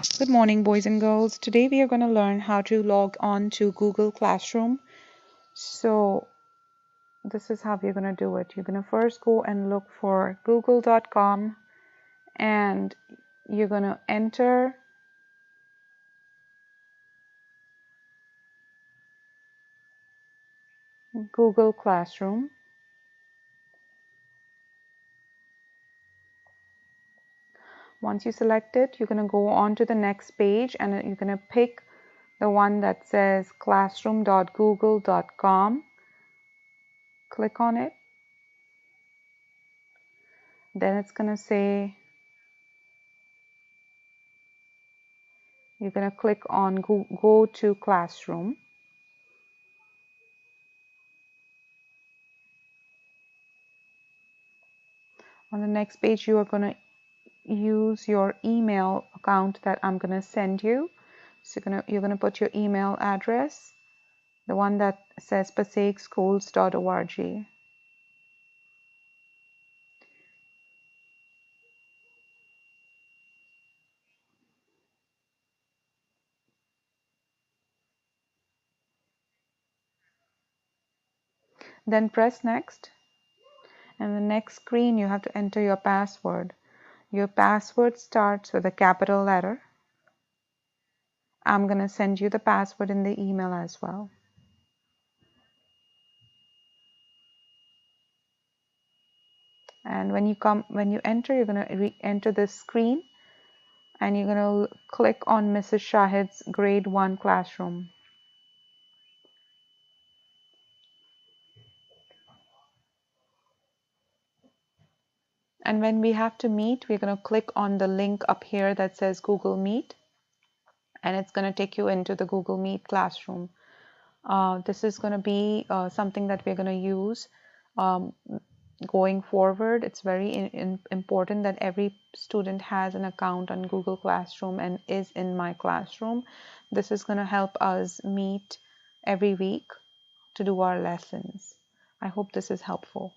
Good morning, boys and girls. Today we are going to learn how to log on to Google Classroom. So this is how we're going to do it. You're going to first go and look for google.com and you're going to enter Google Classroom. Once you select it, you're going to go on to the next page and you're going to pick the one that says classroom.google.com. Click on it. Then it's going to say you're going to click on go to Classroom. On the next page, you are going to use your email account that I'm going to send you. So you're going to put your email address, the one that says passaikschools.org. Then press next. And the next screen, you have to enter your password. Your password starts with a capital letter. I'm going to send you the password in the email as well. And when you enter, you're going to re-enter this screen and you're going to click on Mrs. Shahid's grade 1 classroom. And when we have to meet, we're going to click on the link up here that says Google Meet, and it's going to take you into the Google Meet classroom. This is going to be something that we're going to use um, going forward. It's very important that every student has an account on Google Classroom and is in My Classroom. This is going to help us meet every week to do our lessons. I hope this is helpful.